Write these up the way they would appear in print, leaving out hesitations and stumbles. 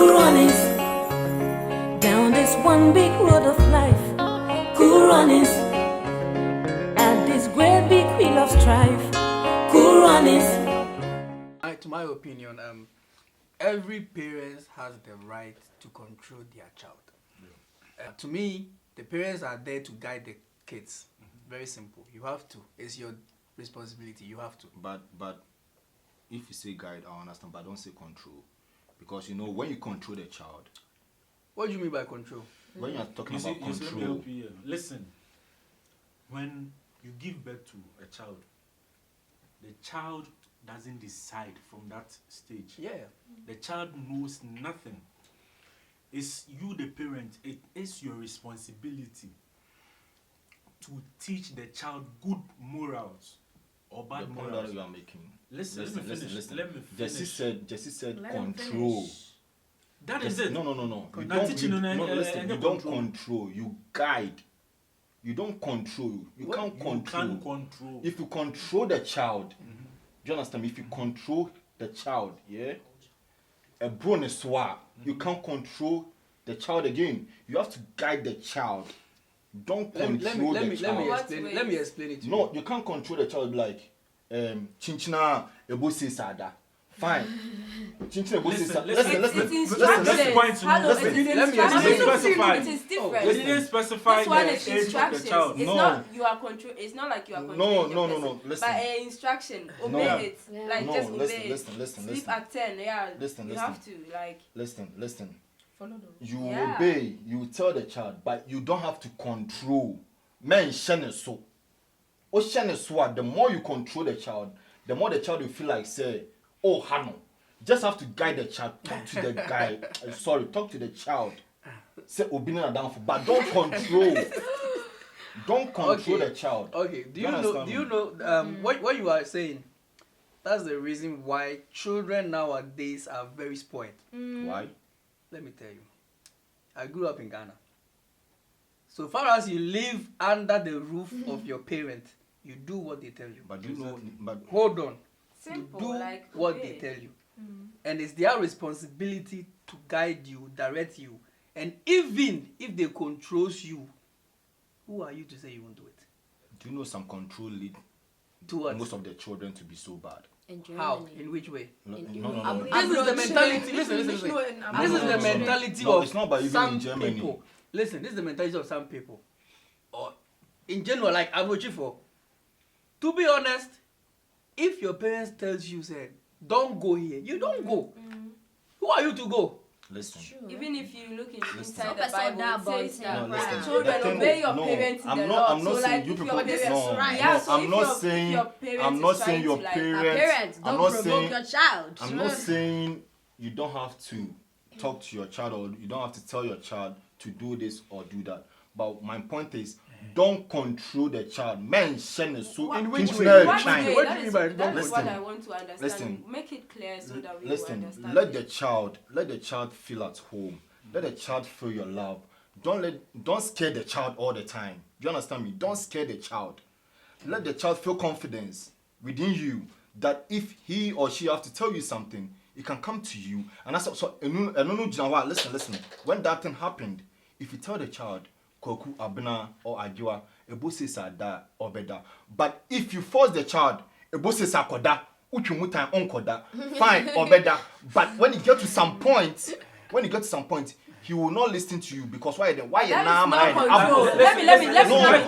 KUUL runnings down this one big road of life. KUUL runnings at this great big wheel of strife. KUUL runnings. To my opinion, every parent has the right to control their child. To me, the parents are there to guide the kids. Very simple. You have to. It's your responsibility. You have to. But if you say guide, I understand, but don't say control. Because you know, when you control the child. What do you mean by control? When you're talking about control. Listen, when you give birth to a child, the child doesn't decide from that stage. Yeah. The child knows nothing. It's you, the parent. It is your responsibility to teach the child good morals or bad The point morals. that you are making. Listen. Let me finish. Jesse said control. That is it. No. You don't control. You guide. You don't control. You can't control. If you control the child, do you understand me? If you control the child, yeah, a bone is you can't control the child again. You have to guide the child. Don't control the child. Let me explain it to you. No, you can't control the child like chinchina ebosi sada. Fine. Chinchina ebosi sada. Listen. Let me specify. It is different. They didn't specify This one the is age of the instructions. child. It's not you are control. It's not like you are controlling your person. No. Listen. But instruction, obey it. Like No, just obey listen. it. Sleep at 10. Yeah. Listen. You have to like. Listen. Follow the You obey, you tell the child, but you don't have to control. Men shine so. The more you control the child, the more the child will feel like say, oh Hano. Just have to guide the child. Talk to the guy. Talk to the child. Say obedient down for, but don't control. Don't control the child. Okay. Do you know what you are saying? That's the reason why children nowadays are very spoiled. Why? Let me tell you. I grew up in Ghana. So far as you live under the roof of your parents, you do what they tell you. But you know, but hold on. simple. You do Like what obey. they tell you. And it's their responsibility to guide you, direct you. And even if they controls you, who are you to say you won't do it? do you know some control lead Towards most of the children to be so bad? how? In which way? No. This is the mentality. Listen. This is the mentality of it's not about even some in Germany. people. Listen, this is the mentality of some people. Or in general, like Abochifo. To be honest, if your parents tells you, say, don't go here, you don't go. Who are you to go? Listen. Even if you look Listen. inside the Bible, it says that No, listen. children The thing obey is- your no, parents in I'm the not- Lord. I'm not So saying like you if people- your parents, no, yeah, no, so I'm if not your- saying- if your parents I'm not is saying trying your to, like, parents- Parents, I'm don't not provoke saying- your child. I'm not saying you don't have to talk to your child or you don't have to tell your child to do this or do that. But my point is, don't control the child. Men shine so In which way? Kinchina What shine. way? What do That you is- mean by that is what listen? I want to understand. Listen. Make it clear so that we will Listen, understand. let it. the child feel at home. Let the child feel your love. Don't scare the child all the time. You understand me? Don't scare the child. Let the child feel confidence within you that if he or she have to tell you something, it can come to you. And that's so. Listen. When that thing happened, if you tell the child, Koku Abna or Agiwa, Ebose Sada or Beda. But if you force the child, Ebose Sakoda, Uchumuta Onkoda, fine or better. But when you get to some point, he will not listen to you because why That now is not control.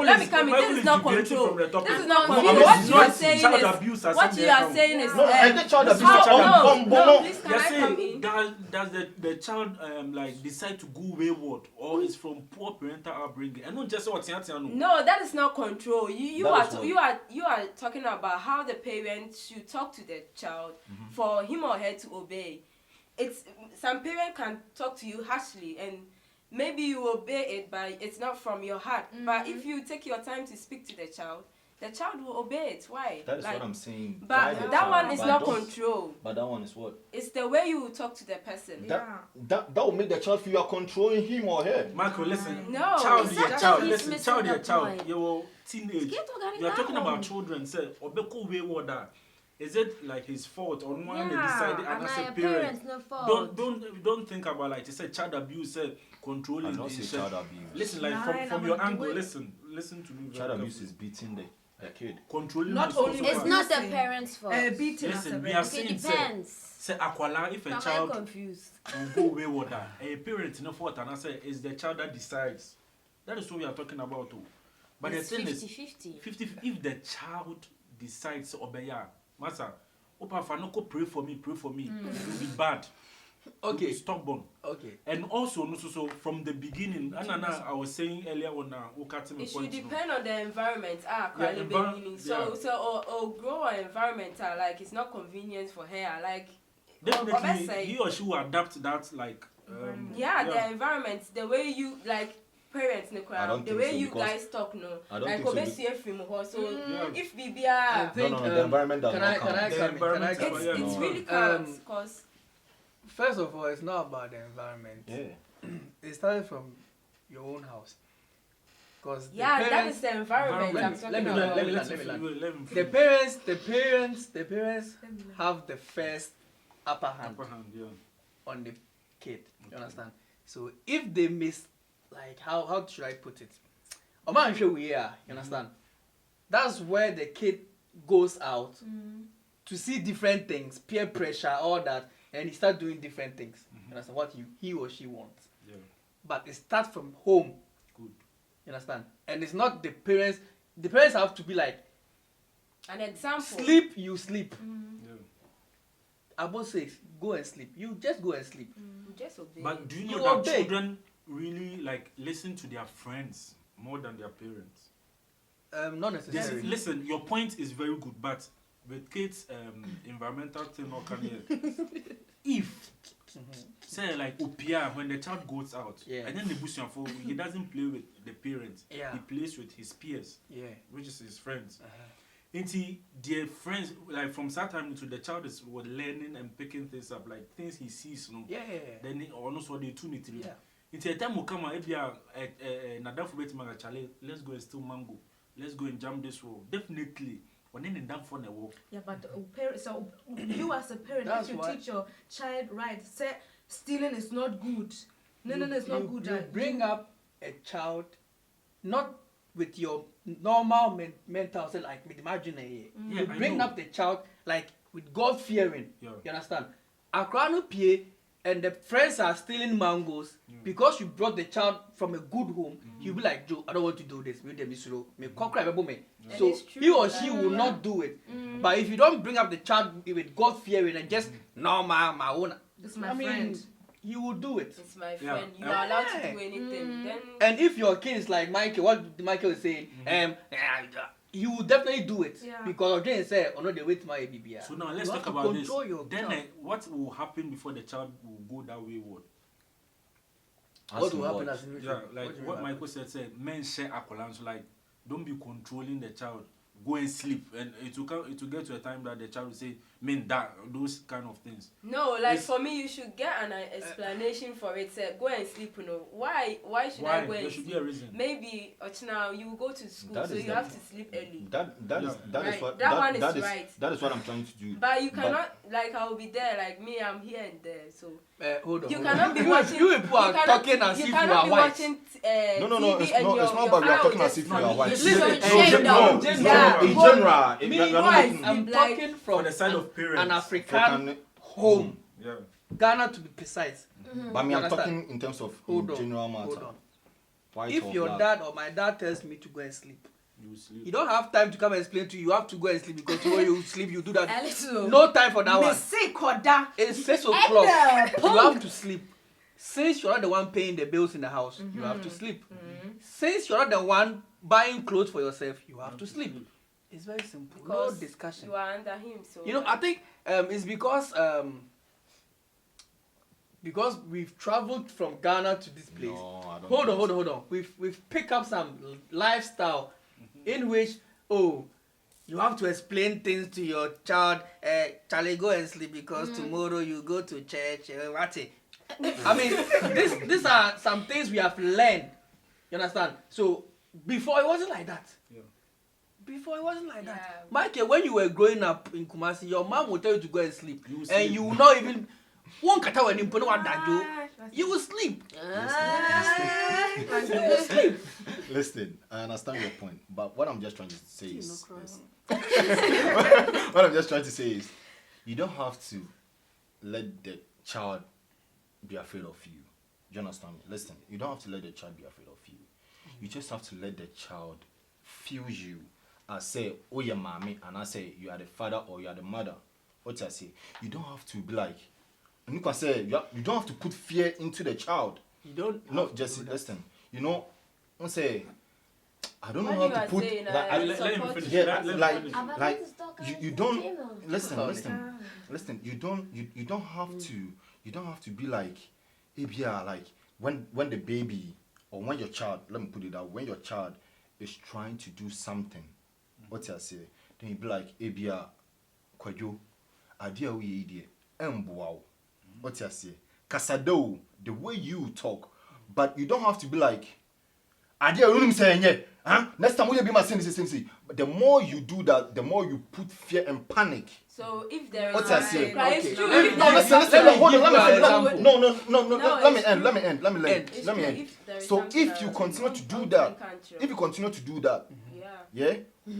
Let me come in. This is not control. This is not control. What you are saying is No, and the child abuse no, please can You're I come saying in? does the child like decide to go wayward or is from poor parental upbringing? And not just what No, that is not control. You That is are talking about how the parents should talk to the child for him or her to obey. It's some parent can talk to you harshly and maybe you obey it, but it's not from your heart. But if you take your time to speak to the child will obey it. Why? That is what I'm saying. But Guide the that child, one is but not don't- control. But that one is what? It's the way you talk to the person. That will make the child feel you are controlling him or her. Michael, listen. No, Child, it's your not child, that he's listen. Child, your missing the child. point. Your teenage. Get to You are talking down. about children. Say, obeko wayward. is it like his fault or one they Yeah, decided and as I a am parent? parents, no fault. Don't think about like you said child abuse, controlling. I don't say the- child abuse. Listen, like Nah, from nah, your but the angle, way- listen to me. very Child abuse carefully. is beating the kid. Controlling Not is only also It's bad. not the Listen, parents' fault. beating as a Listen, we parent. are Okay, saying depends. say akwala if a I'm child confused. will go wayward, a parent no fault, and I say it's the child that decides. That is what we are talking about too. But It's the thing 50-50. is, 50 if the child decides to obey, master, Opa Fanoko pray for me, it will be bad. It will be Okay. stubborn. Okay. And also, no, so from the beginning, and I was saying earlier on, It should depend on the environment. So or grow an environment like it's not convenient for her. Like definitely, he or she will adapt that like. the environment, the way you like parents, I don't the think way so, you because guys talk, no. I don't Like think so. from her. So Yeah. if I BBR, think the environment does can not I count. can I The come in? Can I environment come is- in? it's No. really counts because First of all, it's not about the environment. Yeah. It started from your own house. Because that is the environment I'm Let me- talking let me about. learn. Let me the parents have the first upper hand upper hand, yeah. on the kid. You understand? So if they miss, like how should I put it? I'm sure we are. You understand? That's where the kid goes out to see different things, peer pressure, all that, and he start doing different things. You understand what he or she wants? Yeah. But it starts from home. Good. You understand? And it's not the parents. The parents have to be like, An example. sleep, you sleep. Yeah. Above 6, go and sleep. You just go and sleep. Just obey. But do you You know that obey. children really like listen to their friends more than their parents? Not necessarily. Listen, your point is very good, but with kids, environmental thing or can if say like Opia when the child goes out, Yeah. and then the bush for he doesn't play with the parents, Yeah. he plays with his peers, Yeah. which is his friends. Uh-huh. Into their friends, like from that time to the child is learning and picking things up, like things he sees, no. Yeah. Then he also they tune it. Yeah. Into a time will come if you are Nadam for better manga chale, let's go and steal mango, let's go and jam this wall. Definitely, when then in that phone walk. Yeah, but parents, so you as a parent, That's if you why- teach your child right, say stealing is not good. No, it's not good. You bring up a child, not with your normal mental self, like with imaginary. Yeah, You I bring know. up the child like with God fearing. Yeah. You understand? Akrano pie and the friends are stealing mangoes because you brought the child from a good home. You'll be like, Joe, I don't want to do this. Me And So it's true, he or she like- will not do it. But if you don't bring up the child with God fearing and just normal, my own, It's my I mean, friend. he will do it. It's my Yeah. friend. You are allowed to Yeah. do anything. Then And if your kid is like Michael, what Michael is saying, he will definitely do it. Yeah. Because again, say, oh no, they wait my baby. So now let's You talk have to about this. control your Then child. what will happen before the child will go that wayward? What will happen as Yeah, like what Michael said, men share accolades, like don't be controlling the child. Go and sleep, and it will get to a time that the child will say, "Men, that those kind of things." no, like It's- for me, you should get an explanation for it. Say, go and sleep. You know why? Why should I Why? go There and should be sleep? a reason. Maybe now you will go to school, That so is you the- have to sleep early. That Yeah. is Right. what That one is that right. that is what I'm trying to do. But you cannot, like, I will be there, like me, I'm here and there. So Hold on. you hold cannot on. be watching. You people are cannot- talking as if you cannot are be white. watching. No, TV it's and not. your- It's not your about we are eye talking will as just if you are not- white. Listen, Listen, shame down. Yeah. In general, Me, we are not boys, looking- I'm Like, talking For from the side of an parents. African home, Yeah. Ghana to be precise. But me, You I'm understand? talking in terms of Hold in on. general matter. Hold on. White If or your black. dad or my dad tells me to go and sleep, You sleep. you don't have time to come and explain to you. You have to go and sleep because tomorrow you sleep. You do that. A little. No time for that one. Mistake or that. It's 6 o'clock. You have to sleep. Since you're not the one paying the bills in the house, you have to sleep. Since you're not the one buying clothes for yourself, you have to sleep. It's very simple. Because no discussion. you are under him. So You know, I think it's because we've traveled from Ghana to this place. No, I don't Hold think on, so. hold on. We've picked up some lifestyle in which you have to explain things to your child. Charlie, go and sleep because tomorrow you go to church. What? I mean, these are some things we have learned. You understand? So before it wasn't like that. Yeah. Before it wasn't like that. Yeah. Michael, when you were growing up in Kumasi, your mom would tell you to go and sleep. You will And sleep. you will not even one kata when you put on that you will sleep. Listen, I understand your point, but what I'm just trying to say You is know, this. What I'm just trying to say is you don't have to let the child be afraid of you. Do you understand me? Listen, you don't have to let the child be afraid of you. You just have to let the child feel you. I say, oh, your mommy, and I say, you are the father or you are the mother. What I say, you don't have to be like, and you can say, you don't have to put fear into the child. You don't. No, have to Jesse, do that. listen. You know, I say, I don't know What how you to are put. saying, Like, I Let him support finish. you. yeah, Let him like, finish. like you don't listen, Sorry. listen. You don't have to be like, ABR, like when the baby or when your child, let me put it out, when your child is trying to do something, what I say, then you be like, ABR, kwajo, idea we idiot, wow, what I say, kasado, the way you talk, but you don't have to be like, idea you saying yeah. Huh? Next time we be my sin. But the more you do that, the more you put fear and panic. So if there is What's I say? Cry, it's Okay. true. Let If me- there is Listen, Let me hold on, give you an let example. me No, let me it's end. End. It's Let me true. end. If there is So something if you that continue to un- do uncle that, can't show. if you continue to do that, Yeah.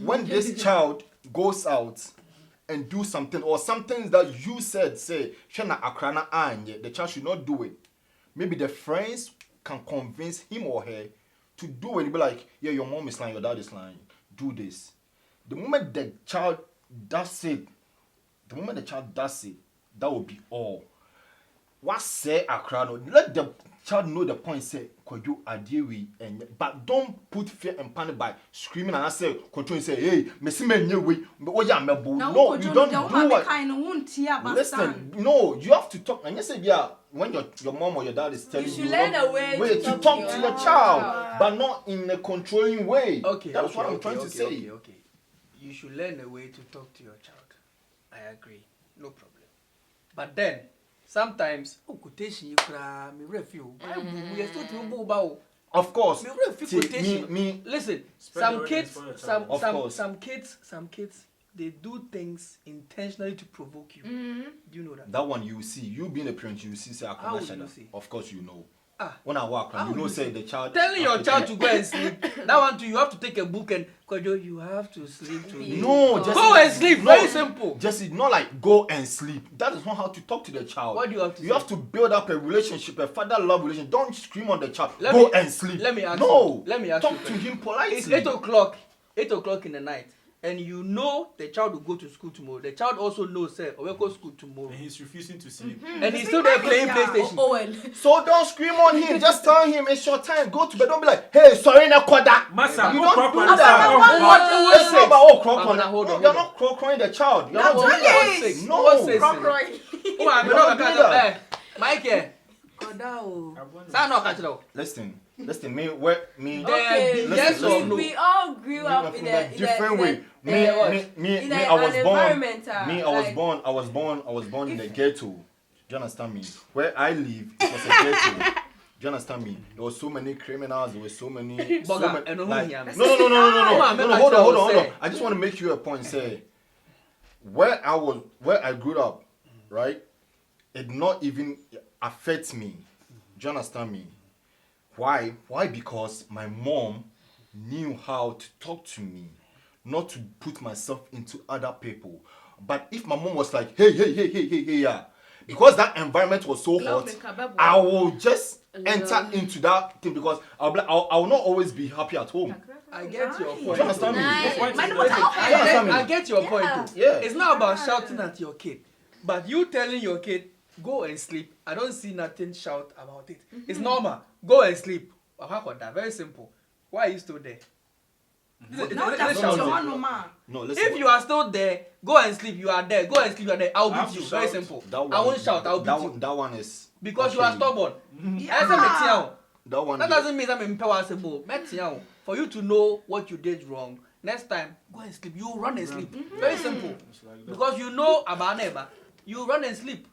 when this child goes out and do something or something that you said, say, Shana Akrana Anye, the child should not do it. Maybe the friends can convince him or her to do it. Be like, yeah, your mom is lying, your dad is lying. Do this. The moment the child does it, that will be all. What say Akrano? Let the child know the point. Say, could you adhere and but don't put fear and panic by screaming and I say, control say, hey, Messi man, you way, but what ya no, you don't do what. Listen, no, you have to talk. And you say, yeah, when your mom or your dad is telling You you, should learn a way to talk to your child, but not in a controlling way. Okay, That's okay, what I'm okay, trying okay, to say. Okay. You should learn a way to talk to your child. I agree, no problem. But then sometimes, quotation you cry, me review. We are still to move about. Of course, Me review quotation. me. Listen, Spread some the kids, awareness for your child. Of course. some kids, they do things intentionally to provoke you. Do you know that? That one you see, you being a parent, you see, say, I How would can you see? Of course, you know. Ah. When I walk, How you would know, you say see? the child. Telling your child to go and sleep. That one too, you have to take a book and Kojo, you have to sleep today. No, Jesse, Go and sleep. no, Very simple. Jesse, not like go and sleep. That is not how to talk to the child. What do you have to You say? have to build up a relationship, a father-love relationship. Don't scream on the child. Let Go me- and sleep. let me ask no, you. Let me ask talk you. to him politely. It's 8:00 in the night, and you know the child will go to school tomorrow. The child also knows, say, we'll go to school tomorrow. And he's refusing to sleep. And he's still there playing PlayStation. well. So don't scream on him. Just tell him it's your time. Go to bed. Don't be like, hey, sorry, na koda. Massa, You go don't crop do on that. It's not about Hold on, no, hold you're on. not crocking the child. You're That not was doing that. 6. No. What 6? You're Oh, I'm not not doing going that. to Mike. Sound not catch it. Listen, me. Okay, Yes listen, or no? we all grew up in a different way. Me, in I an was born. environment, I was born in the ghetto. Do you understand me? Where I live, it was a ghetto. Do you understand me? There were so many criminals. There were so many. Bugger, and like, who here? no. Hold on. I just want to make you a point. Say, where I grew up, right? It not even affects me. Do you understand me? Why? Why? Because my mom knew how to talk to me, not to put myself into other people. But if my mom was like, hey, yeah, because that environment was so hot, I will just enter into that thing because I will not always be happy at home. I get your Do point. you understand me? I get your point. Too. Yeah. It's not about shouting at your kid, but you telling your kid go and sleep. I don't see nothing shout about it. It's normal. Go and sleep. Very simple. Why are you still there? No, listen. If you are still there, go and sleep. You are there. Go and sleep. You are there. I'll I have beat to you. Very shout. simple. That one, I won't shout. I'll beat you. That one is Because you are okay. stubborn. That one. That doesn't mean I'm impossible. For you to know what you did wrong, next time, go and sleep. You run and sleep. Very simple. Because you know about neighbor. You run and sleep.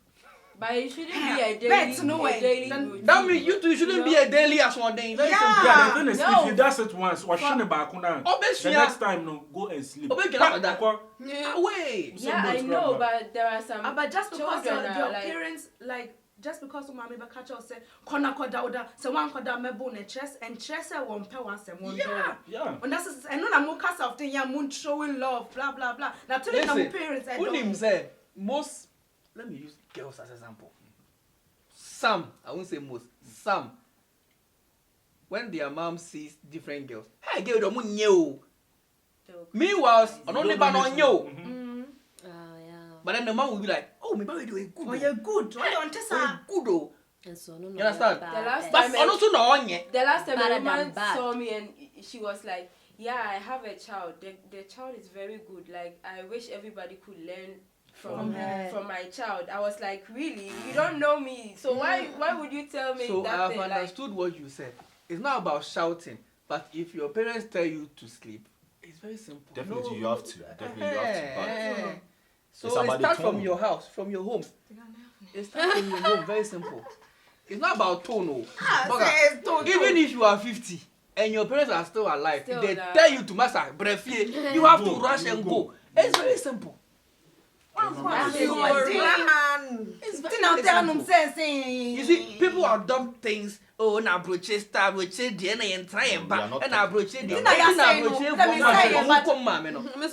But it shouldn't be a daily, Bet, no way. routine. That means you two shouldn't be a daily as one day. Very Yeah. simple. Yeah, the thing is, No. if he does it once, wash the back on the Obviously, next time, no, go and sleep. Obviously, Back, that- back, Yeah, wait. Yeah, I know, but there are some But just because children your are like, parents like just because mommy be catch us say kona koda oda say one koda mebo ne chest and chest say one pe one say one Yeah. Yeah. and that's I know na mo cast of thing ya moon showing love blah blah blah. Now telling my Listen, parents I Unim don't. said most. Let me use girls as example. Some, I won't say most. Some, when their mom sees different girls, hey, girl, don't know. Meanwhile, I don't never know you. But then the mom will be like, oh, maybe we're doing good. Oh you're good. Oh you're on Oh, tessa. good though. And so no, You understand? The last But time I also know on yet. the last time Better a woman than bad. saw me and she was like, yeah, I have a child. The child is very good. Like, I wish everybody could learn From her. from my child. I was like, really? You don't know me. So why would you tell me So I that have thing? Like, understood what you said. It's not about shouting, but if your parents tell you to sleep, it's very simple. Definitely you have to. Definitely you have to. But So It's it about the starts from tone. your house, from your home. It starts from your home, very simple. It's not about tone, no. Says don't. Even if you are 50 and your parents are still alive, Still they alive. tell you to master brefie, you have to rush and go. It's very simple. It's It's now very tell them simple. say You see, people adopt things. Oh, na broche star, broche DNA and try and We are back, not and na broche talking- DNA. Didn't I say no? Let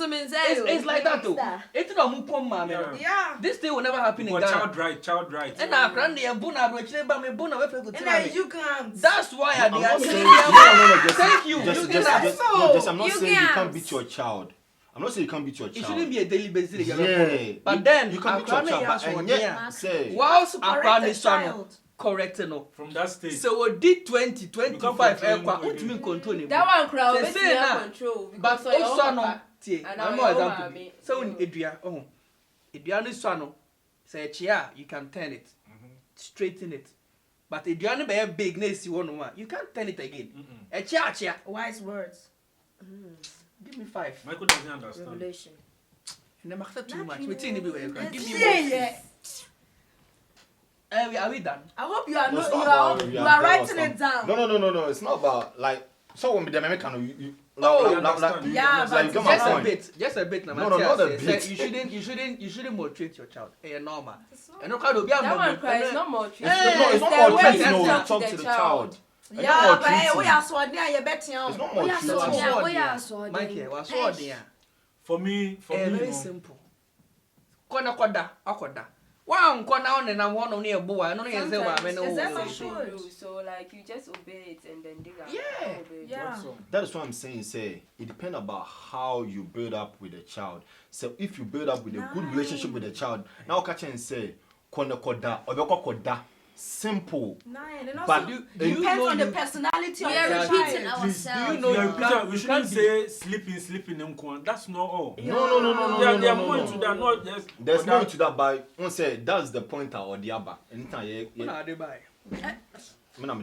me say it, but- It's like that too. It's not who come, man. Yeah. Yeah. This thing will never happen in But Ghana. child right. And I grant the buna broche, but me buna we And go then you can't. That's why I I'm not saying did. just, Thank you. Just, You just, get that. just, no, just, I'm not You saying you can't can't. beat your child. I'm not saying you can't beat your It child. shouldn't be a daily basis. Yeah. But then you can beat your child, but and yet say whilst To correct Akran the is trying to child. correct no. From that stage. So we did 20, 25 control him what again. do you mean control him? that one crowd, Say, it's say not na. control. But Because so your also no papa, tie. and I'm now more your example. mommy. So in Edua, Edua no swano. Say chia, you can turn it, straighten it. But Edua no be big, na si one one. You can't turn it again. A chia. Wise words. Give me 5. Michael doesn't understand. Revelation. And then after too much, we think be where. Give me Yeah, more. yeah. Are we done? I hope you are No, not it's you not are, about you are are there or writing it something. down. No. It's not about like someone with the American. Oh, like, understand. Yeah, it's like, but you got my Just a point. bit. Just a bit. No, not a bit. You shouldn't maltreat your child. Eh, normal. It's not- And no kind of be That one cries not more treat. It's not the more way treat, you no, talk talk to the child. And Yeah, not but hey, treating. we are so near your betting. It's not more Oh, yeah, treating. so Yeah, yeah, so Mikey, then- what's all there? For me, Very simple. Koda. Wow, kona on and I'm one on the boy. I don't know say what I Sometimes Yes, it's I what should. you do. So like you just obey it and then dig out. Yeah. Obey it. Yeah. That is what I'm saying. Say it depends about how you build up with the child. So if you build up with a good relationship with the child, now catch and say kona koda obeko koda. Simple. Nine. And But also, you depends know on the you- personality of We are the repeating child. ourselves. you know Yeah, you Peter, can't- we you shouldn't can't say sleeping. That's not all. No. They are more into that, not just. There's but more that- to that, but one say that's the pointer or the other. Anytime, Nah, they buy.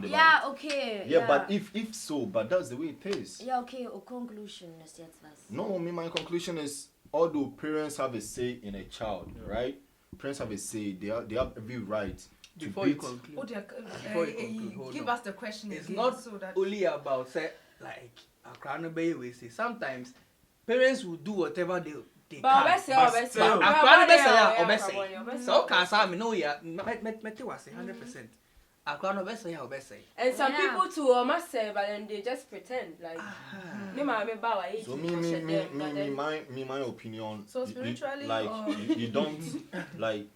Yeah, okay. Yeah, but if so, but that's the way it is. Yeah, okay, a conclusion is yet first. No, my conclusion is although parents have a say in a child, right? Parents have a say. They have every right to Before you beat. conclude. Oh, dear, Before you conclude, hold give on. us the question It's again not so that only about say like Akran Bay we say. Sometimes parents will do whatever they But can. obese, But obese. still- Akran Bay say Yeah, obese. So can say me know ya me was 100%. Akran obese ya obese. And some Yeah. people too must say, but then they just pretend like. Me mama me bawa eat. So my opinion. So spiritually, like or- you don't like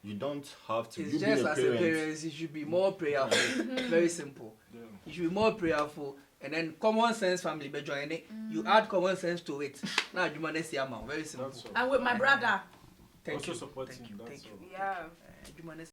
you don't have to. It's You being just a as a parent. parent, you should be more prayerful. Very simple. Yeah. You should be more prayerful. And then common sense family be join it. You add common sense to it. Now you manage the amount. Very simple. That's all. and with my brother. Thank Also you. supporting, Thank you. that's Thank you. all. Yeah. You manage